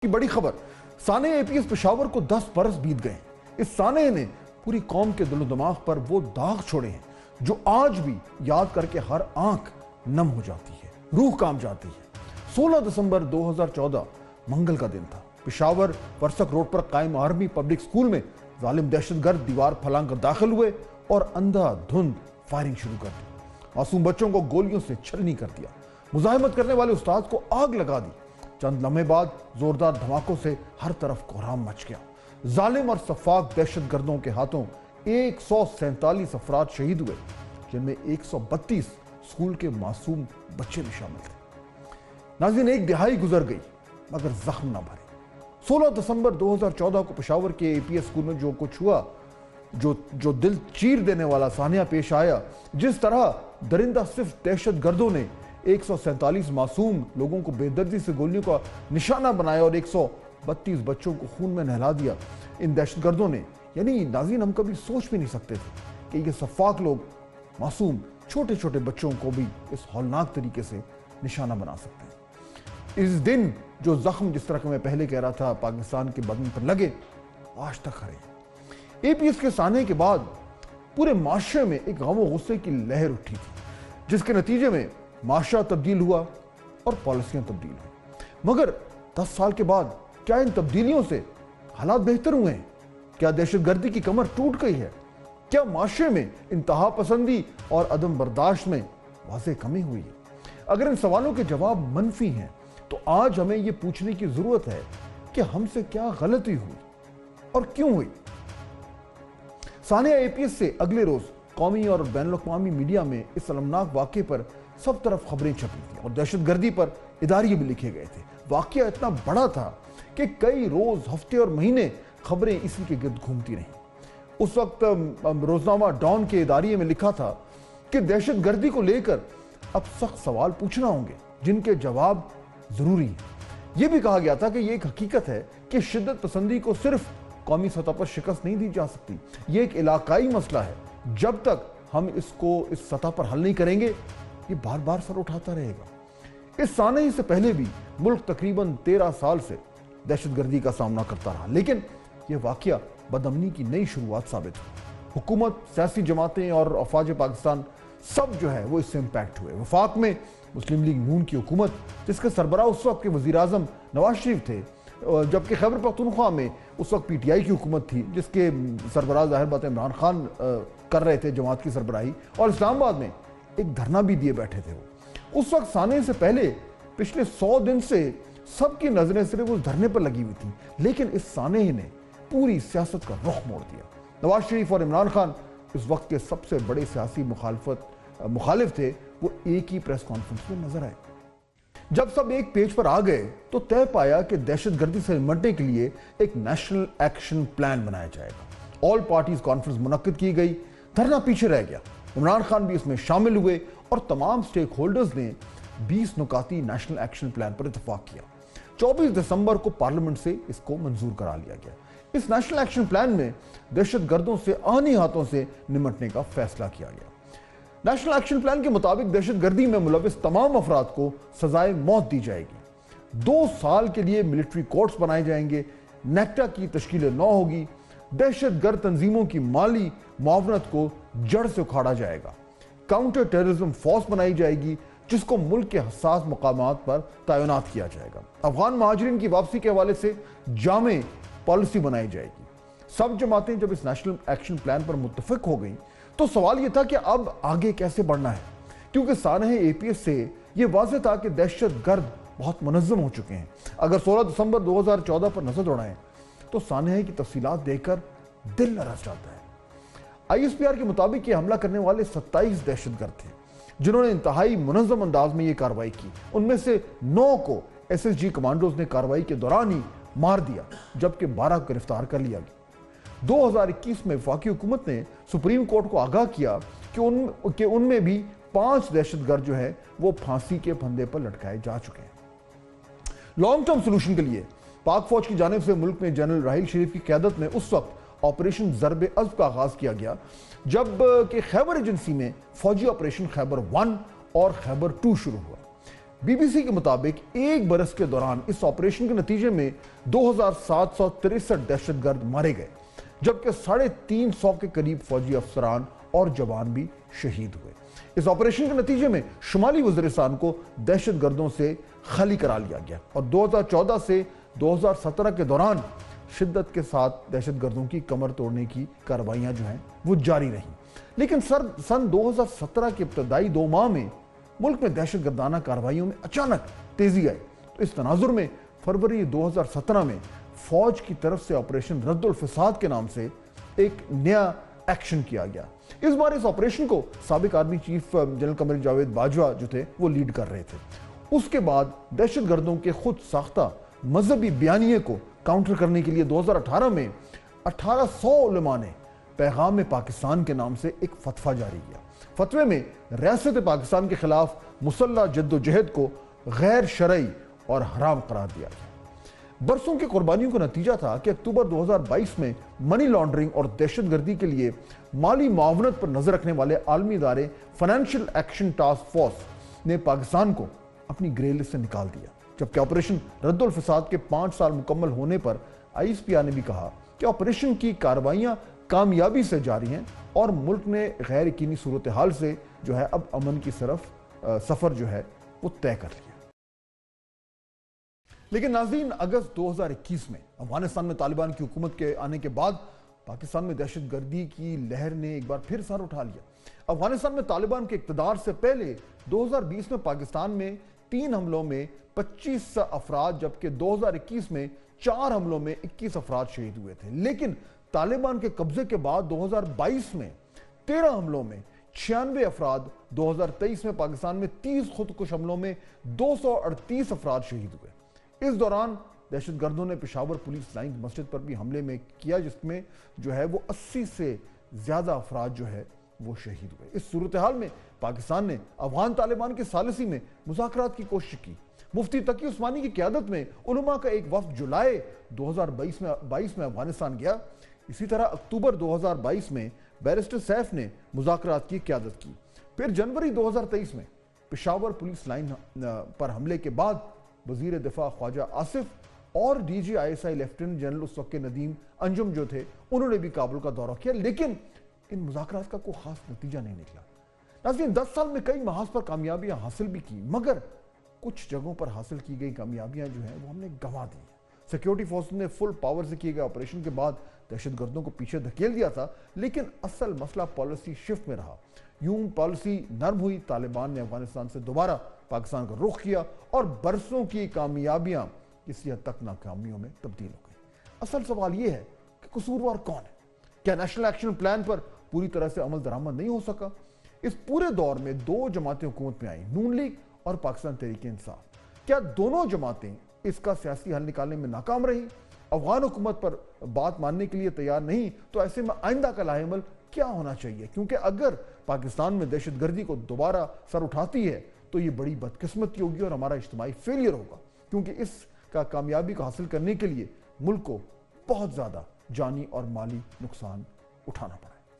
کی بڑی خبر، سانحہ اے پی ایس پشاور کو 10 برس بیت گئے ہیں۔ اس سانحے نے پوری قوم کے دل و دماغ پر وہ داغ چھوڑے ہیں جو آج بھی یاد کر کے ہر آنکھ نم ہو جاتی ہے، روح کام جاتی ہے۔ 16 دسمبر 2014 منگل کا دن تھا۔ پشاور ورسک روڈ پر قائم آرمی پبلک سکول میں ظالم دہشت گرد دیوار پھلانگ کر داخل ہوئے اور اندھا دھند فائرنگ شروع کر دی۔ معصوم بچوں کو گولیوں سے چھلنی کر دیا۔ مزاحمت کرنے والے استاد کو آگ لگا دی۔ چند لمحے بعد زوردار دھماکوں سے ہر طرف کوہرام مچ گیا۔ ظالم اور سفاک دہشت گردوں کے ہاتھوں 147 افراد شہید ہوئے، جن میں 132 سکول کے معصوم بچے بھی شامل تھے۔ ناظرین، ایک دہائی گزر گئی مگر زخم نہ بھرے۔ 16 دسمبر 2014 کو پشاور کے اے پی ایس سکول میں جو کچھ ہوا، جو دل چیر دینے والا سانحہ پیش آیا، جس طرح درندہ صرف دہشت گردوں نے 147 معصوم لوگوں کو بے دردی سے گولیوں کا نشانہ بنایا اور 132 بچوں کو خون میں نہلا دیا، ان دہشت گردوں نے، یعنی ناظرین ہم کبھی سوچ بھی نہیں سکتے تھے کہ یہ سفاک لوگ معصوم چھوٹے چھوٹے بچوں کو بھی اس ہولناک طریقے سے نشانہ بنا سکتے ہیں۔ اس دن جو زخم جس طرح کہ میں پہلے کہہ رہا تھا پاکستان کے بدن پر لگے، آج تک ہرے۔ اے پی ایس کے سانحے کے بعد پورے معاشرے میں ایک غم و غصے کی لہر اٹھی تھی، جس کے نتیجے میں معاشرہ تبدیل ہوا اور پالیسیاں تبدیل ہوئیں۔ مگر 10 سال کے بعد کیا ان تبدیلیوں سے حالات بہتر ہوئے ہیں؟ کیا دہشت گردی کی کمر ٹوٹ گئی ہے؟ کیا معاشرے میں انتہا پسندی اور عدم برداشت میں واضح کمی ہوئی ہے؟ اگر ان سوالوں کے جواب منفی ہیں تو آج ہمیں یہ پوچھنے کی ضرورت ہے کہ ہم سے کیا غلطی ہوئی اور کیوں ہوئی؟ سانحہ اے پی ایس سے اگلے روز قومی اور بین الاقوامی میڈیا میں اس المناک واقعے پر سب طرف خبریں چھپی تھیں اور دہشت گردی پر اداریے بھی لکھے گئے تھے۔ واقعہ اتنا بڑا تھا کہ کئی روز، ہفتے اور مہینے خبریں اسی کے گرد گھومتی رہیں۔ اس وقت روزنامہ ڈان کے اداریے میں لکھا تھا کہ دہشت گردی کو لے کر اب سخت سوال پوچھنا ہوں گے جن کے جواب ضروری ہیں۔ یہ بھی کہا گیا تھا کہ یہ ایک حقیقت ہے کہ شدت پسندی کو صرف قومی سطح پر شکست نہیں دی جا سکتی، یہ ایک علاقائی مسئلہ ہے۔ جب تک ہم اس کو اس سطح پر حل نہیں کریں گے، یہ بار بار سر اٹھاتا رہے گا۔ اس سانحے سے پہلے بھی ملک تقریباً 13 سال سے دہشت گردی کا سامنا کرتا رہا، لیکن یہ واقعہ بدامنی کی نئی شروعات ثابت ہوئی۔ حکومت، سیاسی جماعتیں اور افواج پاکستان سب جو ہے وہ اس سے امپیکٹ ہوئے۔ وفاق میں مسلم لیگ نون کی حکومت، جس کے سربراہ اس وقت کے وزیر اعظم نواز شریف تھے، جبکہ خیبر پختونخوا میں اس وقت پی ٹی آئی کی حکومت تھی جس کے سربراہ ظاہر بات عمران خان کر رہے تھے جماعت کی سربراہی، اور اسلام آباد میں ایک دھرنا بھی دیے بیٹھے تھے وہ۔ اس وقت سانحے سے پہلے پچھلے 100 دن سے سب کی نظریں صرف اس دھرنے پر لگی ہوئی تھیں، لیکن اس سانحے نے پوری سیاست کا رخ موڑ دیا۔ نواز شریف اور عمران خان اس وقت کے سب سے بڑے سیاسی مخالف تھے، وہ ایک ہی پریس کانفرنس میں نظر آئے۔ جب سب ایک پیج پر آ گئے تو طے پایا کہ دہشت گردی سے نمٹنے کے لیے ایک نیشنل ایکشن پلان بنایا جائے گا۔ آل پارٹیز کانفرنس منعقد کی گئی، دھرنا پیچھے رہ گیا۔ عمران خان بھی اس میں شامل ہوئے اور تمام سٹیک ہولڈرز نے 20 نکاتی نیشنل ایکشن پلان پر اتفاق کیا۔ 24 دسمبر کو پارلیمنٹ سے اس کو منظور کرا لیا گیا۔ اس نیشنل ایکشن پلان میں دہشت گردوں سے آنی ہاتھوں سے نمٹنے کا فیصلہ کیا گیا۔ نیشنل ایکشن پلان کے مطابق دہشت گردی میں ملوث تمام افراد کو سزائے موت دی جائے گی۔ 2 سال کے لیے ملٹری کورٹس بنائے جائیں گے۔ نیکٹا کی تشکیل نو ہوگی۔ دہشت گرد تنظیموں کی مالی معاونت کو جڑ سے اکھاڑا جائے گا۔ کاؤنٹر ٹیررزم فورس بنائی جائے گی جس کو ملک کے حساس مقامات پر تعینات کیا جائے گا۔ افغان مہاجرین کی واپسی کے حوالے سے جامع پالیسی بنائی جائے گی۔ سب جماعتیں جب اس نیشنل ایکشن پلان پر متفق ہو گئیں تو سوال یہ تھا کہ اب آگے کیسے بڑھنا ہے، کیونکہ سانحہ اے پی ایس سے یہ واضح تھا کہ دہشت گرد بہت منظم ہو چکے ہیں۔ اگر 16 دسمبر 2014 پر نظر دوڑائیں تو سانحہ کی تفصیلات دیکھ کر دل لرز جاتا ہے۔ آئی ایس پی آر کے مطابق یہ حملہ کرنے والے 27 دہشت گرد تھے جنہوں نے انتہائی منظم انداز میں یہ کارروائی کی۔ ان میں سے 9 کو ایس ایس جی کمانڈوز نے کارروائی کے دوران ہی مار دیا، جبکہ 12 کو گرفتار کر لیا گیا۔ 2021 میں وفاقی حکومت نے سپریم کورٹ کو آگاہ کیا کہ ان میں بھی 5 دہشت گرد جو ہے وہ پھانسی کے پھندے پر لٹکائے جا چکے ہیں۔ لانگ ٹرم سلوشن کے لیے پاک فوج کی جانب سے ملک میں جنرل راحیل شریف کی قیادت میں اس وقت آپریشن ضرب عضب کا آغاز کیا گیا جب کہ خیبر ایجنسی میں فوجی آپریشن خیبر 1 اور خیبر 2 شروع ہوا۔ BBC کے مطابق ایک برس کے دوران اس آپریشن کے نتیجے میں 2763 دہشت گرد مارے گئے، جبکہ 350 کے قریب فوجی افسران اور جوان بھی شہید ہوئے۔ اس آپریشن کے نتیجے میں شمالی وزیرستان کو دہشت گردوں سے خالی کرا لیا گیا اور 2014 سے 2017 کے دوران شدت کے ساتھ دہشت گردوں کی کمر توڑنے کی کارروائیاں جو ہیں وہ جاری رہیں۔ لیکن سن 2017 کے ابتدائی 2 ماہ میں ملک میں دہشت گردانہ کارروائیوں میں اچانک تیزی آئی۔ تو اس تناظر میں فروری 2017 میں فوج کی طرف سے آپریشن رد الفساد کے نام سے ایک نیا ایکشن کیا گیا۔ اس بار اس آپریشن کو سابق army chief general Qamar Javed Bajwa جو تھے وہ لیڈ کر رہے تھے۔ اس کے بعد دہشت گردوں کے خود ساختہ مذہبی بیانیے کو کاؤنٹر کرنے کے لیے 2018 میں 1800 علماء نے پیغام پاکستان کے نام سے ایک فتویٰ جاری کیا۔ فتوے میں ریاست پاکستان کے خلاف مسلح جد و جہد کو غیر شرعی اور حرام قرار دیا گیا۔ برسوں کی قربانیوں کا نتیجہ تھا کہ اکتوبر 2022 میں منی لانڈرنگ اور دہشت گردی کے لیے مالی معاونت پر نظر رکھنے والے عالمی ادارے فائنینشیل ایکشن ٹاسک فورس نے پاکستان کو اپنی گرے لسٹ سے نکال دیا، جبکہ آپریشن رد الفساد کے 5 سال مکمل ہونے پر ISPR نے بھی کہا کہ آپریشن کی کارروائیاں کامیابی سے جاری ہیں اور ملک نے غیر یقینی صورتحال سے جو ہے اب امن کی سفر جو ہے وہ طے کر لیا۔ لیکن ناظرین، اگست 2021 میں افغانستان میں طالبان کی حکومت کے آنے کے بعد پاکستان میں دہشت گردی کی لہر نے ایک بار پھر سر اٹھا لیا۔ افغانستان میں طالبان کے اقتدار سے پہلے 2020 میں پاکستان میں 3 حملوں میں 25 افراد، جبکہ 2021 میں 4 حملوں میں 21 افراد شہید ہوئے تھے۔ لیکن طالبان کے قبضے کے بعد 2022 میں 13 حملوں میں 96 افراد، 2023 میں پاکستان میں 30 خودکش حملوں میں 238 افراد شہید ہوئے۔ اس دوران دہشت گردوں نے پشاور پولیس لائن مسجد پر بھی حملے میں کیا، جس میں جو ہے وہ 80 سے زیادہ افراد جو ہے وہ شہید ہوئے۔ اس صورتحال میں پاکستان نے افغان طالبان کی ثالثی میں مذاکرات کی کوشش کی۔ مفتی تقی عثمانی کی قیادت میں علماء کا ایک وفد جولائی 2022 میں افغانستان گیا۔ اسی طرح اکتوبر 2022 میں بیرسٹر سیف نے مذاکرات کی قیادت کی۔ پھر جنوری 2023 میں پشاور پولیس لائن پر حملے کے بعد وزیر دفاع خواجہ آصف اور DGISI لیفٹیننٹ جنرل اس وقت کے ندیم انجم جو تھے، انہوں نے بھی کابل کا دورہ کیا، لیکن ان مذاکرات کا کوئی خاص نتیجہ نہیں نکلا۔ ناظرین، 10 سال میں کئی محاذ پر کامیابیاں حاصل بھی کی، مگر کچھ جگہوں پر حاصل کی گئی کامیابیاں جو ہیں وہ ہم نے گنوا دی ہیں۔ سیکیورٹی فورس نے فل پاور سے کیے گئے آپریشن کے بعد دہشت گردوں کو پیچھے دھکیل دیا تھا، لیکن اصل مسئلہ پالیسی شفٹ میں رہا۔ یوں پالیسی نرم ہوئی، طالبان نے افغانستان سے دوبارہ پاکستان کا رخ کیا اور برسوں کی کامیابیاں کسی حد تک ناکامیوں میں تبدیل ہو گئی۔ اصل سوال یہ ہے کہ قصوروار کون ہے؟ کیا نیشنل ایکشن پلان پر پوری طرح سے عمل درآمد نہیں ہو سکا؟ اس پورے دور میں 2 جماعتیں حکومت میں آئیں، نون لیگ اور پاکستان تحریک انصاف۔ کیا دونوں جماعتیں اس کا سیاسی حل نکالنے میں ناکام رہی؟ افغان حکومت پر بات ماننے کے لیے تیار نہیں، تو ایسے میں آئندہ کا لاہ عمل کیا ہونا چاہیے؟ کیونکہ اگر پاکستان میں دہشت گردی کو دوبارہ سر اٹھاتی ہے تو یہ بڑی بدقسمتی ہوگی اور ہمارا اجتماعی فیلئر ہوگا، کیونکہ اس کا کامیابی کو حاصل کرنے کے لیے ملک کو بہت زیادہ جانی اور مالی نقصان اٹھانا پڑا۔